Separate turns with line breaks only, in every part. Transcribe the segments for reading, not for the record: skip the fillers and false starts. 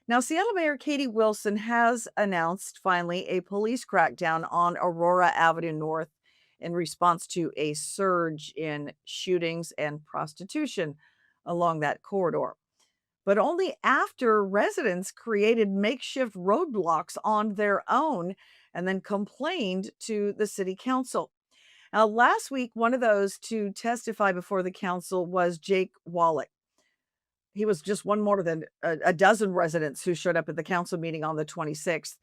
Now, Seattle Mayor Katie Wilson has announced finally a police crackdown on Aurora Avenue North in response to a surge in shootings and prostitution along that corridor, but only after residents created makeshift roadblocks on their own and then complained to the city council. Now, last week, one of those to testify before the council was Jake Wallach. He was just one more than a dozen residents who showed up at the council meeting on the 26th.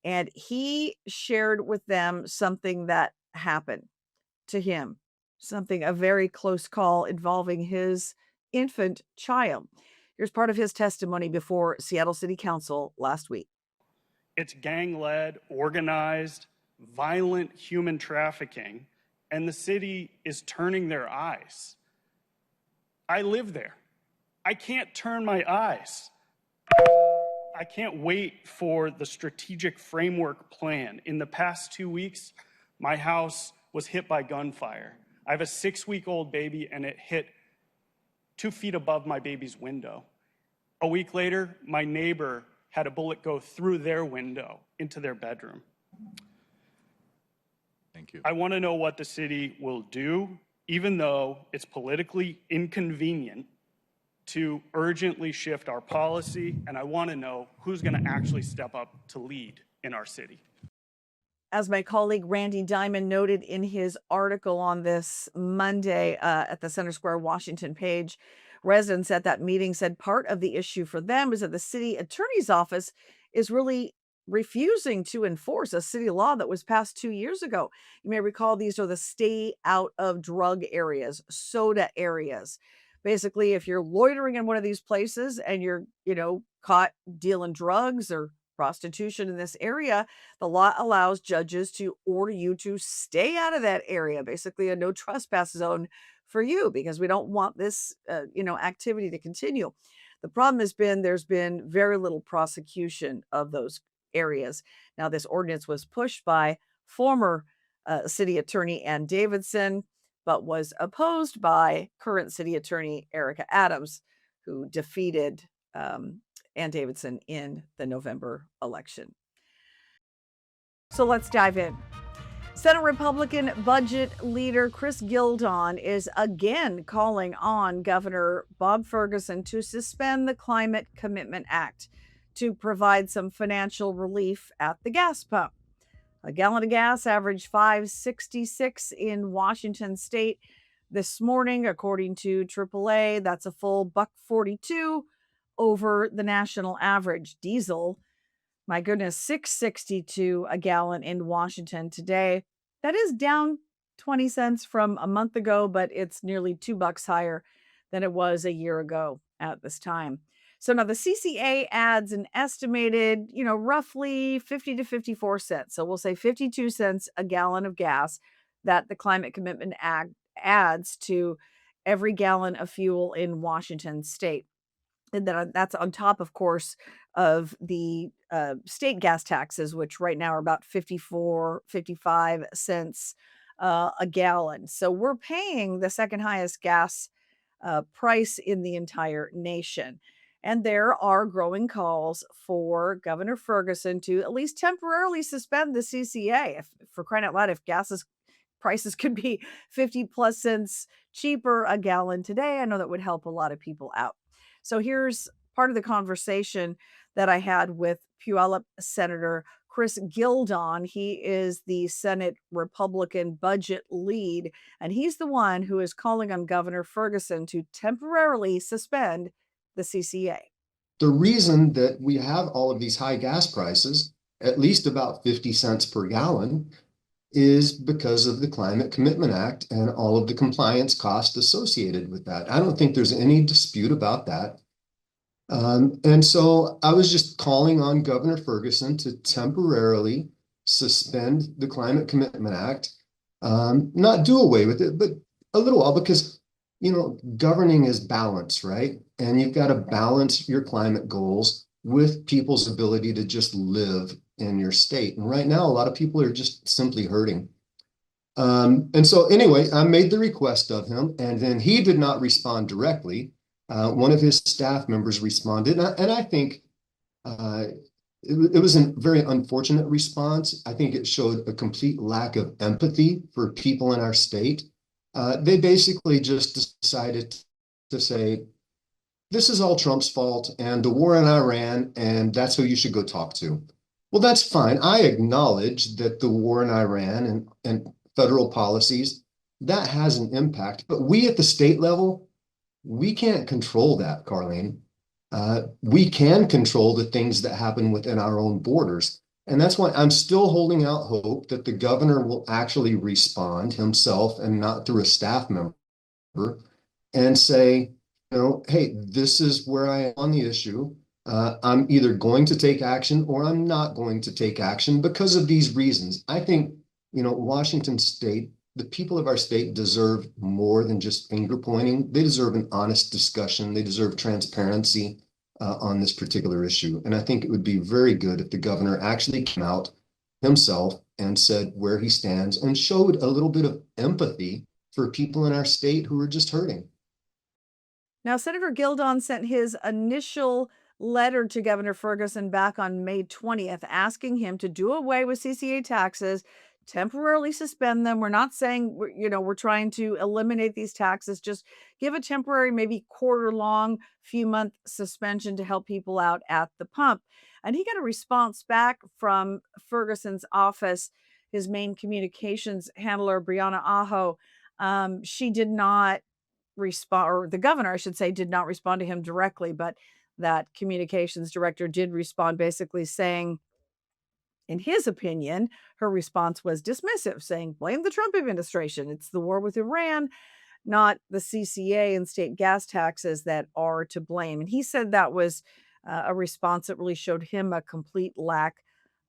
And he shared with them something that happened to him, something, a very close call involving his infant child. Here's part of his testimony before Seattle City Council last week.
It's gang-led, organized, violent human trafficking, and the city is turning their eyes. I live there. I can't turn my eyes. I can't wait for the strategic framework plan. In the past 2 weeks, my house was hit by gunfire. I have a 6-week-old baby, and it hit 2 feet above my baby's window. A week later, my neighbor had a bullet go through their window into their bedroom.
Thank you.
I want to know what the city will do, even though it's politically inconvenient, to urgently shift our policy, and I want to know who's going to actually step up to lead in our city.
As my colleague Randy Diamond noted in his article on this Monday at the Center Square Washington page, residents at that meeting said part of the issue for them is that the city attorney's office is really refusing to enforce a city law that was passed 2 years ago. You may recall these are the stay out of drug areas, soda areas. Basically, if you're loitering in one of these places and you're, caught dealing drugs or prostitution in this area, the law allows judges to order you to stay out of that area, basically a no trespass zone for you, because we don't want this, activity to continue. The problem has been there's been very little prosecution of those areas. Now, this ordinance was pushed by former city attorney Ann Davidson, but was opposed by current city attorney Erica Adams, who defeated Ann Davidson in the November election. So let's dive in. Senate Republican budget leader Chris Gildon is again calling on Governor Bob Ferguson to suspend the Climate Commitment Act to provide some financial relief at the gas pump. A gallon of gas averaged $5.66 in Washington state this morning, according to AAA. That's a full $1.42 over the national average. Diesel, my goodness, $6.62 a gallon in Washington today. That is down 20 cents from a month ago, but it's nearly $2 higher than it was a year ago at this time. So now the CCA adds an estimated, roughly 50 to 54 cents. So we'll say 52 cents a gallon of gas that the Climate Commitment Act adds to every gallon of fuel in Washington state. And then that's on top, of course, of the state gas taxes, which right now are about 54, 55 cents a gallon. So we're paying the second highest gas price in the entire nation. And there are growing calls for Governor Ferguson to at least temporarily suspend the CCA. For crying out loud, if prices could be 50 plus cents cheaper a gallon today, I know that would help a lot of people out. So here's part of the conversation that I had with Puyallup Senator Chris Gildon. He is the Senate Republican budget lead, and he's the one who is calling on Governor Ferguson to temporarily suspend the CCA.
The reason that we have all of these high gas prices, at least about 50 cents per gallon, is because of the Climate Commitment Act and all of the compliance costs associated with that. I don't think there's any dispute about that. And so I was just calling on Governor Ferguson to temporarily suspend the Climate Commitment Act, not do away with it, but a little while, because governing is balance, right? And you've got to balance your climate goals with people's ability to just live in your state. And right now, a lot of people are just simply hurting. And so anyway, I made the request of him, and then he did not respond directly. One of his staff members responded, and I think Uh, it was a very unfortunate response. I think it showed a complete lack of empathy for people in our state. They basically just decided to say, this is all Trump's fault and the war in Iran, and that's who you should go talk to. Well, that's fine. I acknowledge that the war in Iran and federal policies, that has an impact. But we at the state level, we can't control that, Carlene. We can control the things that happen within our own borders. And that's why I'm still holding out hope that the governor will actually respond himself and not through a staff member and say, hey, this is where I am on the issue. I'm either going to take action or I'm not going to take action because of these reasons. I think, Washington State, the people of our state deserve more than just finger pointing. They deserve an honest discussion. They deserve transparency on this particular issue. And I think it would be very good if the governor actually came out himself and said where he stands and showed a little bit of empathy for people in our state who are just hurting.
Now, Senator Gildon sent his initial letter to Governor Ferguson back on May 20th, asking him to do away with CCA taxes, temporarily suspend them. We're not saying, we're trying to eliminate these taxes, just give a temporary, maybe quarter-long, few-month suspension to help people out at the pump. And he got a response back from Ferguson's office, his main communications handler, Brianna Aho. She did not respond, or the governor, I should say, did not respond to him directly, but that communications director did respond, basically saying, in his opinion, her response was dismissive, saying, blame the Trump administration. It's the war with Iran, not the CCA and state gas taxes that are to blame. And he said that was a response that really showed him a complete lack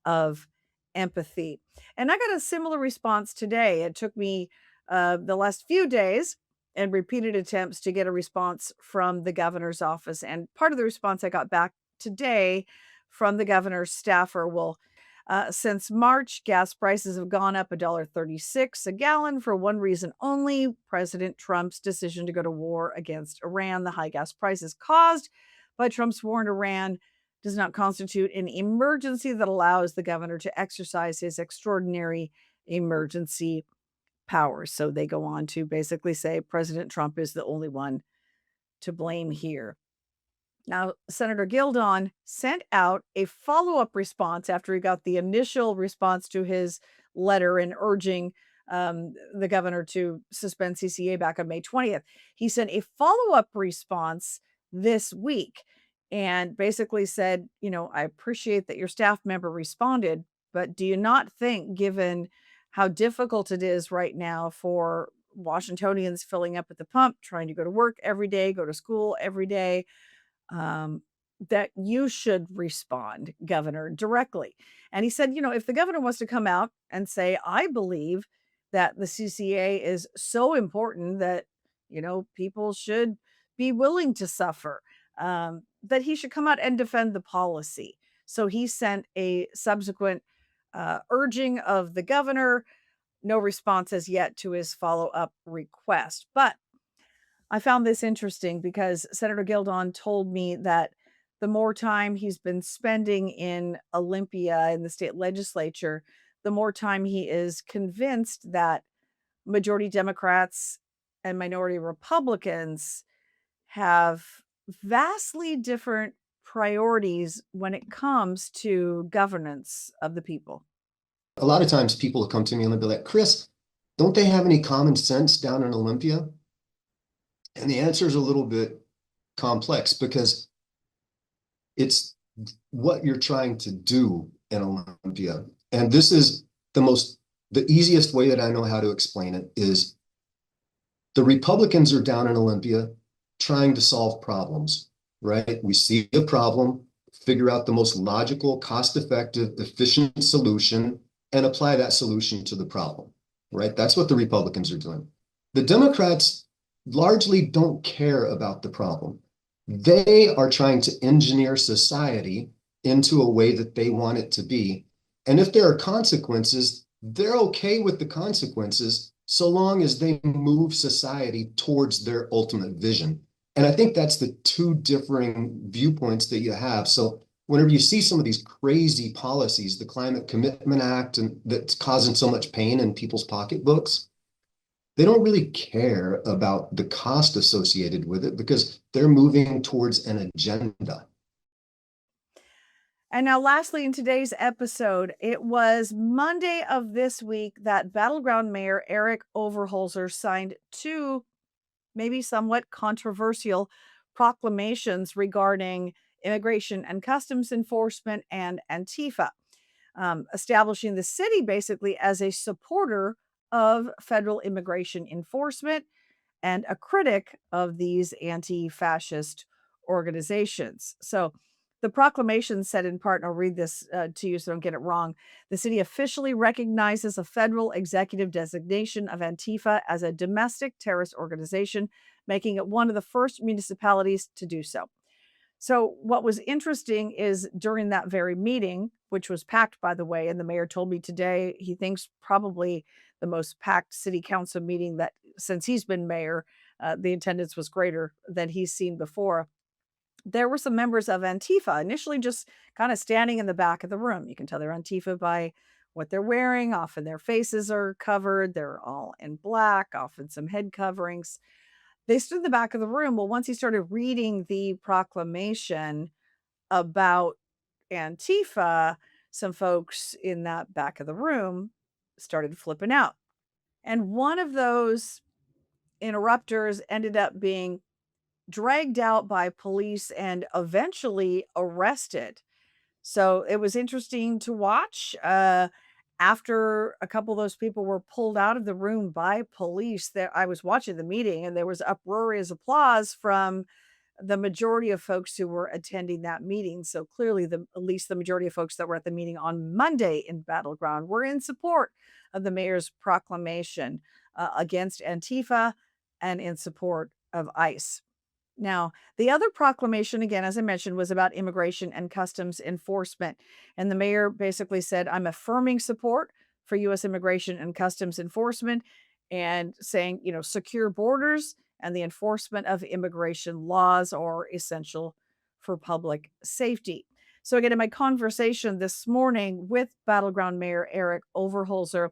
of empathy. And I got a similar response today. It took me the last few days and repeated attempts to get a response from the governor's office. And part of the response I got back today from the governor's staffer, since March, gas prices have gone up $1.36 a gallon for one reason only: President Trump's decision to go to war against Iran. The high gas prices caused by Trump's war in Iran does not constitute an emergency that allows the governor to exercise his extraordinary emergency powers. So they go on to basically say President Trump is the only one to blame here. Now, Senator Gildon sent out a follow-up response after he got the initial response to his letter and urging the governor to suspend CCA back on May 20th. He sent a follow-up response this week and basically said, I appreciate that your staff member responded, but do you not think, given how difficult it is right now for Washingtonians filling up at the pump, trying to go to work every day, go to school every day, that you should respond, Governor, directly? And he said, if the governor wants to come out and say, I believe that the CCA is so important that, people should be willing to suffer, that he should come out and defend the policy. So he sent a subsequent urging of the governor. No response as yet to his follow-up request. But I found this interesting because Senator Gildon told me that the more time he's been spending in Olympia in the state legislature, the more time he is convinced that majority Democrats and minority Republicans have vastly different priorities when it comes to governance of the people.
A lot of times people will come to me and they'll be like, Chris, don't they have any common sense down in Olympia? And the answer is a little bit complex because it's what you're trying to do in Olympia. And this is the easiest way that I know how to explain it is the Republicans are down in Olympia trying to solve problems, right? We see a problem, figure out the most logical, cost-effective, efficient solution, and apply that solution to the problem, right? That's what the Republicans are doing. The Democrats largely don't care about the problem. They are trying to engineer society into a way that they want it to be. And if there are consequences, they're okay with the consequences so long as they move society towards their ultimate vision. And I think that's the two differing viewpoints that you have. So whenever you see some of these crazy policies, the Climate Commitment Act, and that's causing so much pain in people's pocketbooks, they don't really care about the cost associated with it because they're moving towards an agenda.
And now, lastly, in today's episode, it was Monday of this week that Battleground Mayor Eric Overholser signed two maybe somewhat controversial proclamations regarding immigration and customs enforcement and Antifa, establishing the city basically as a supporter of federal immigration enforcement and a critic of these anti fascist organizations. So the proclamation said in part, and I'll read this to you so I don't get it wrong. The city officially recognizes a federal executive designation of Antifa as a domestic terrorist organization, making it one of the first municipalities to do so. So, what was interesting is during that very meeting, which was packed, by the way, and the mayor told me today he thinks probably the most packed city council meeting that since he's been mayor, the attendance was greater than he's seen before. There were some members of Antifa initially just kind of standing in the back of the room. You can tell they're Antifa by what they're wearing. Often their faces are covered. They're all in black, often some head coverings. They stood in the back of the room. Well, once he started reading the proclamation about Antifa, some folks in that back of the room started flipping out. And one of those interrupters ended up being dragged out by police and eventually arrested. So it was interesting to watch. After a couple of those people were pulled out of the room by police, there I was watching the meeting and there was uproarious applause from the majority of folks who were attending that meeting. So clearly, at least the majority of folks that were at the meeting on Monday in Battleground were in support of the mayor's proclamation against Antifa and in support of ICE. Now, the other proclamation, again, as I mentioned, was about immigration and customs enforcement. And the mayor basically said, I'm affirming support for U.S. immigration and customs enforcement and saying, secure borders and the enforcement of immigration laws are essential for public safety. So, again, in my conversation this morning with Battleground Mayor Eric Overholser,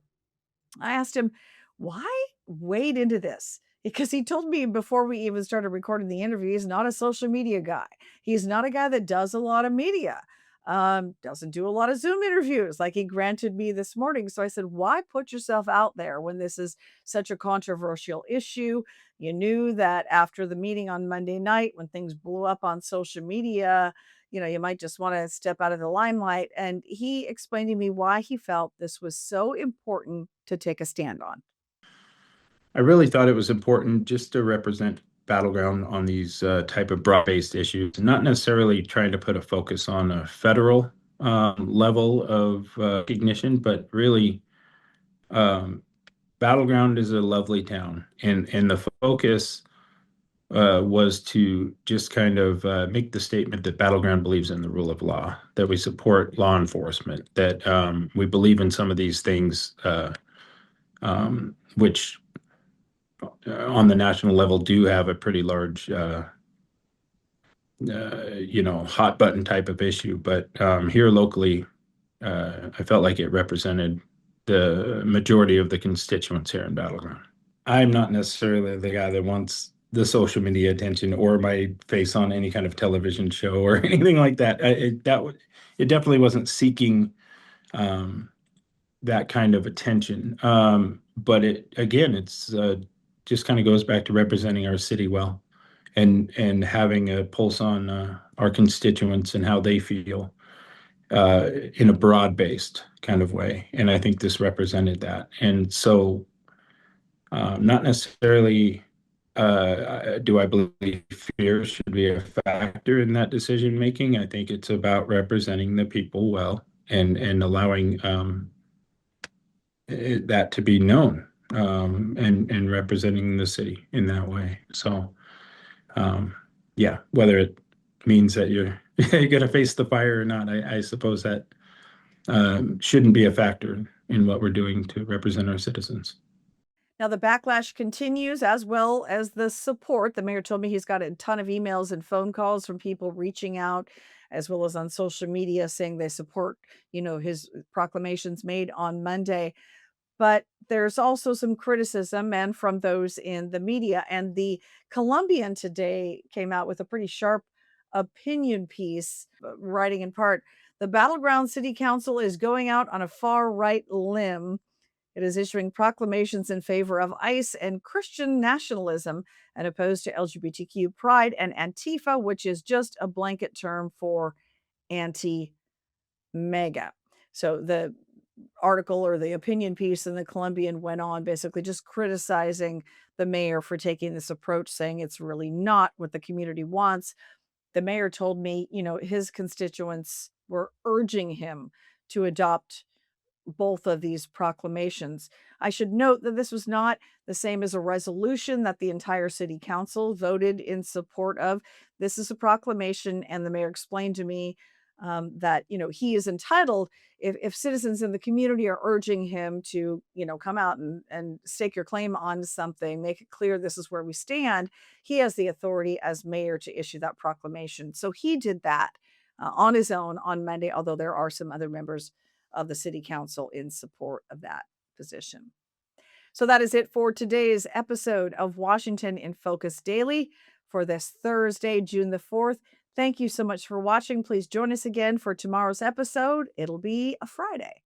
I asked him, why wade into this? Because he told me before we even started recording the interview, he's not a social media guy. He's not a guy that does a lot of media, doesn't do a lot of Zoom interviews like he granted me this morning. So I said, why put yourself out there when this is such a controversial issue? You knew that after the meeting on Monday night, when things blew up on social media, you might just want to step out of the limelight. And he explained to me why he felt this was so important to take a stand on.
I really thought it was important just to represent Battleground on these type of broad-based issues, not necessarily trying to put a focus on a federal level of recognition, but really Battleground is a lovely town, and the focus was to just kind of make the statement that Battleground believes in the rule of law, that we support law enforcement, that we believe in some of these things, which on the national level do have a pretty large, hot button type of issue. But here locally, I felt like it represented the majority of the constituents here in Battleground. I'm not necessarily the guy that wants the social media attention or my face on any kind of television show or anything like that. It definitely wasn't seeking that kind of attention. But it's just kind of goes back to representing our city well and having a pulse on our constituents and how they feel in a broad-based kind of way. And I think this represented that. And so not necessarily do I believe fear should be a factor in that decision making. I think it's about representing the people well and allowing that to be known and representing the city in that way. So, whether it means that you're going to face the fire or not, I suppose that shouldn't be a factor in what we're doing to represent our citizens.
Now, the backlash continues as well as the support. The mayor told me he's got a ton of emails and phone calls from people reaching out as well as on social media, saying they support, his proclamations made on Monday. But there's also some criticism, and from those in the media. And the Columbian today came out with a pretty sharp opinion piece, writing in part, the Battleground City Council is going out on a far right limb. It is issuing proclamations in favor of ICE and Christian nationalism and opposed to LGBTQ pride and Antifa, which is just a blanket term for anti-MAGA. So the article or the opinion piece in the Columbian went on basically just criticizing the mayor for taking this approach, saying it's really not what the community wants. The mayor told me, his constituents were urging him to adopt both of these proclamations. I should note that this was not the same as a resolution that the entire city council voted in support of. This is a proclamation, and the mayor explained to me that he is entitled, if citizens in the community are urging him to come out and stake your claim on something, make it clear this is where we stand, he has the authority as mayor to issue that proclamation. So he did that on his own on Monday, although there are some other members of the city council in support of that position. So that is it for today's episode of Washington in Focus Daily for this Thursday, June the 4th. Thank you so much for watching. Please join us again for tomorrow's episode. It'll be a Friday.